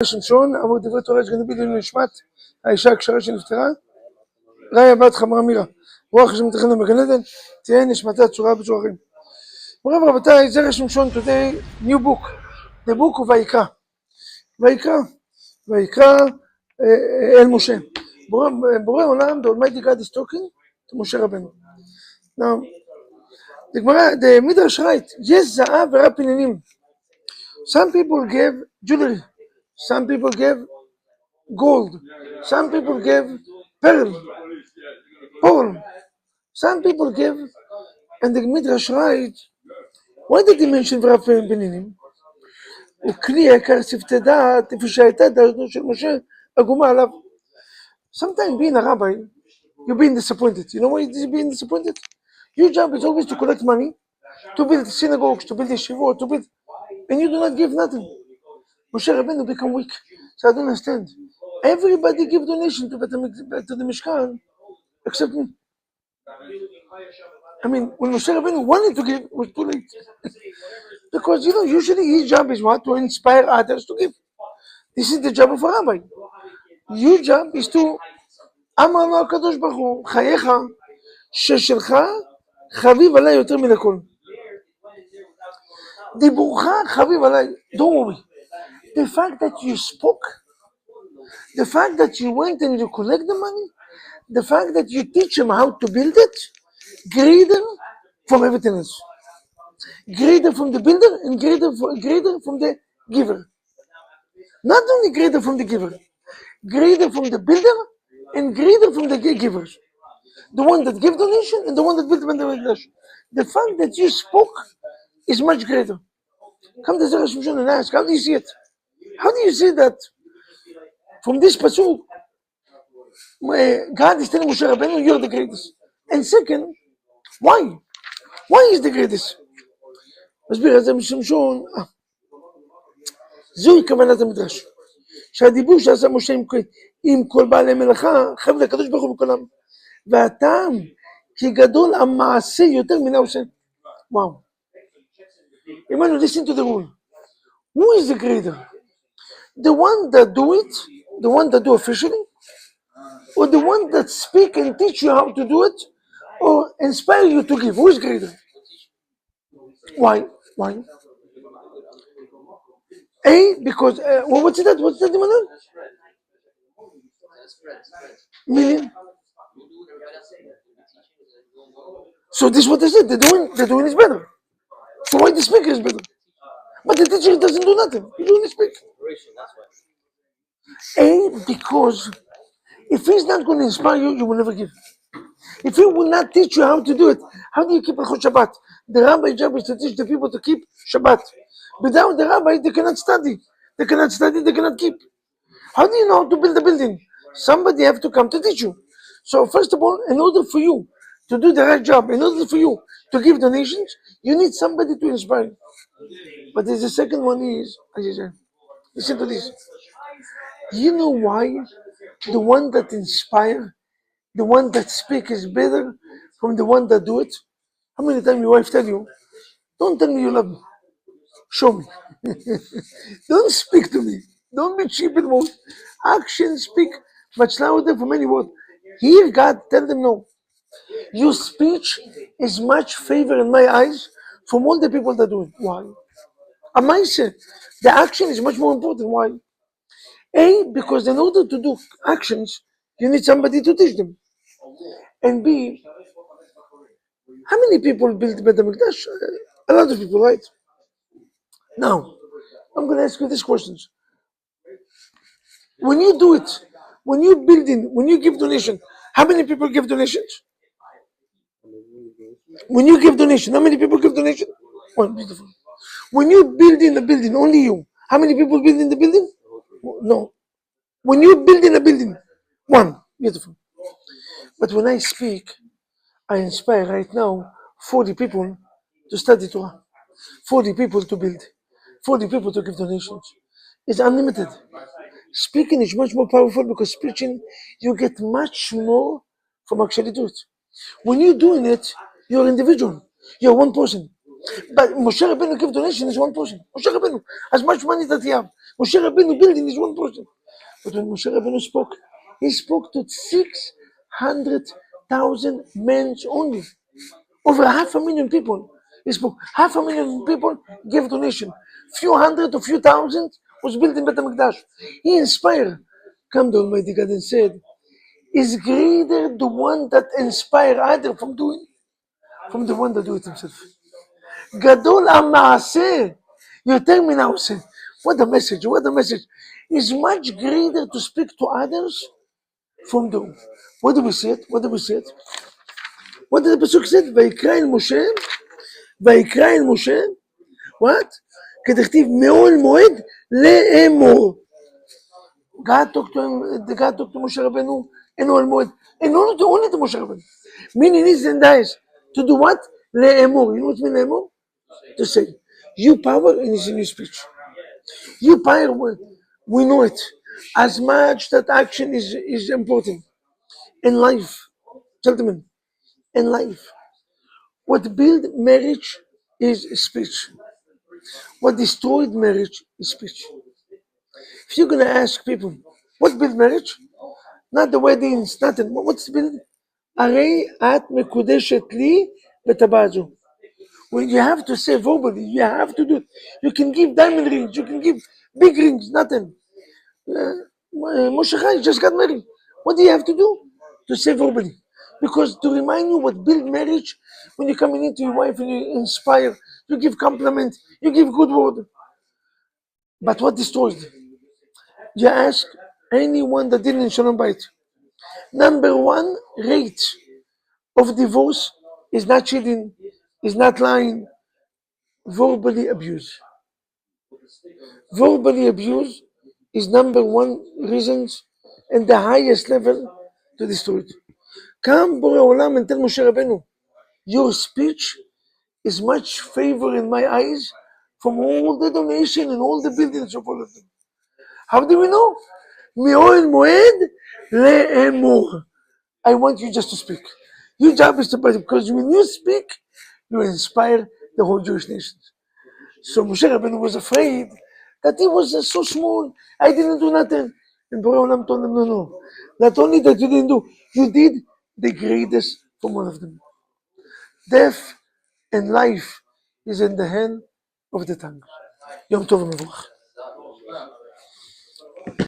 Shimshon, עבור דברי תורה יש גנבי לעילוי נשמת האישה הקשרה שנפטרה, רעיה בת חמרה מירה, רוח השם תכנה בגן עדן, תהיה נשמתה צורה בצורה חיים. מוריי ורבותיי, Zera Shimshon today, new book, the book of Vayikra. Vayikra El Moshe. בורא עולם, the Almighty God is talking to Moshe Rabbeinu. Now, the Midrash writes, יש זהב ורב פנינים. Some people gave jewelry, some people gave gold, some people gave pearl, some people gave, and the Midrash writes, why did he mention ורב פנינים? וכלי יקר שפתי דעת, לפי שהייתה דעתו של משה עגומה עליו. Sometimes being a rabbi, you're being disappointed. You know why you're being disappointed? Your job is always to collect money, to build synagogues, to build yeshivot, to build, and you do not give nothing. Moshe Rabbeinu become weak. So I don't understand. Everybody give donation to the Mishkan, except me. I mean, when Moshe Rabbeinu wanted to give, it was too late. Because, usually his job is what? To inspire others to give. This is the job of a rabbi. Your job is to, אמר לו הקדוש ברוך הוא, חייך, ששלך חביב עליי יותר מן הכל. דיבורך חביב עליי, don't worry. The fact that you spoke, the fact that you went and you collect the money, the fact that you teach them how to build it, greater from everything else. Greater from the builder and greater from the giver. Not only greater from the giver, greater from the builder and greater from the givers. The one that gave donation and the one that built the Mikdash. The fact that you spoke is much greater. Come to Zera Shimshon and ask, how do you see it? How do you see that from this pasuk, God is telling Moshe Rabbeinu, you're the greatest? And second, why? Why is the greatest? מסביר את זה משמשון, זוהי כוונת המדרש. שהדיבור שעשה משה עם כל בעלי מלאכה, חייב לקדוש ברוך הוא בכולם. והטעם, כי גדול המעשה יותר מן העושה. Wow. Emmanuel, listen to the rule. Who is the greater? The one that do it, the one that do officially, or the one that speak and teach you how to do it, or inspire you to give? Who is greater? Why? Because, what's that, Emmanuel? Meaning? So this is what they said, the doing is better. So why the speaker is better? But the teacher doesn't do nothing, he only speak. Because if he's not going to inspire you, you will never give. If he will not teach you how to do it, how do you keep Hilchot Shabbat? The rabbi's job is to teach the people to keep Shabbat. Without the rabbi, they cannot study. They cannot keep. How do you know how to build a building? Somebody have to come to teach you. So first of all, in order for you to do the right job, in order for you to give donations, you need somebody to inspire you. But there's a second one is, listen to this. You know why the one that inspire, the one that speak is better from the one that do it? How many times your wife tell you, don't tell me you love me, show me. Don't speak to me, don't be cheap in words. Actions speak much louder from any word. Here God tell them no. Your speech is much favor in my eyes from all the people that do it. Why? Amazing. The action is much more important. Why? Because in order to do actions, you need somebody to teach them. And B, how many people build Beit HaMikdash? A lot of people, right? Now, I'm going to ask you these questions. When you do it, when you building, when you give donation, how many people give donations? When you give donation, how many people give donation? One, beautiful. When you build in a building, only you. How many people build in the building? No. When you build in a building, one, beautiful. But when I speak, I inspire right now 40 people to study Torah, 40 people to build, 40 people to give donations. It's unlimited. Speaking is much more powerful because preaching, you get much more from actually do it. When you're doing it, you're an individual. You're one person. But Moshe Rabbeinu give donation is one person. Moshe Rabbeinu, as much money that he have, Moshe Rabbeinu building is one person. But when Moshe Rabbeinu spoke, he spoke to 600,000 men only. Over 500,000 people. He spoke. 500,000 people gave donation. Few hundred or few thousand was built in Bet HaMikdash. He inspired. Come the Almighty God and said, is greater the one that inspire other from the one that do it himself. Gadol HaMaaseh. You tell me now, say, what a message, what a message. Is much greater to speak to others from the. What do we say it? What do we say it? What did the Pasuk say? Vayikra el Moshe, what? כדכתיב מאוהל מועד לאמור. God talked to him, the God talked to Moshe Rabbeinu in Oel Moed. And only to Moshe Rabbeinu. Meaning his and dies. To do what? Le'emor. You know what mean le'emor? To say. You power and it's in your speech. You power, we know it. As much that action is important. In life, gentlemen, in life. What build marriage is speech. What destroyed marriage is speech. If you're going to ask people, what built marriage? Not the weddings, nothing. What's built? הרי את מקודשת לי בטבעת זו. When you have to say verbally, you have to do it. You can give diamond rings, you can give big rings, nothing. Moshe Chai just got married. What do you have to do? To say verbally. Because to remind you what build marriage, when you're coming into your wife and you inspire, you give compliment, you give good word. But what destroys it? You ask anyone that didn't in Shalom Bayit. Number one rate of divorce is not cheating, is not lying, verbally abuse. Verbally abuse is number one reasons and the highest level to destroy it. Come Borei Olam and tell Moshe Rabbeinu, your speech is much favor in my eyes from all the donation and all the buildings of all of them. How do we know? Me'oel moed le'emor. I want you just to speak. Your job is to pray because when you speak, you inspire the whole Jewish nation. So Moshe Rabbeinu was afraid that he was so small. I didn't do nothing. And Borei Olam told him, no. Not only that you didn't do, you did the greatest from all of them. Death and life is in the hand of the tongue. Yom Tov Mevorach.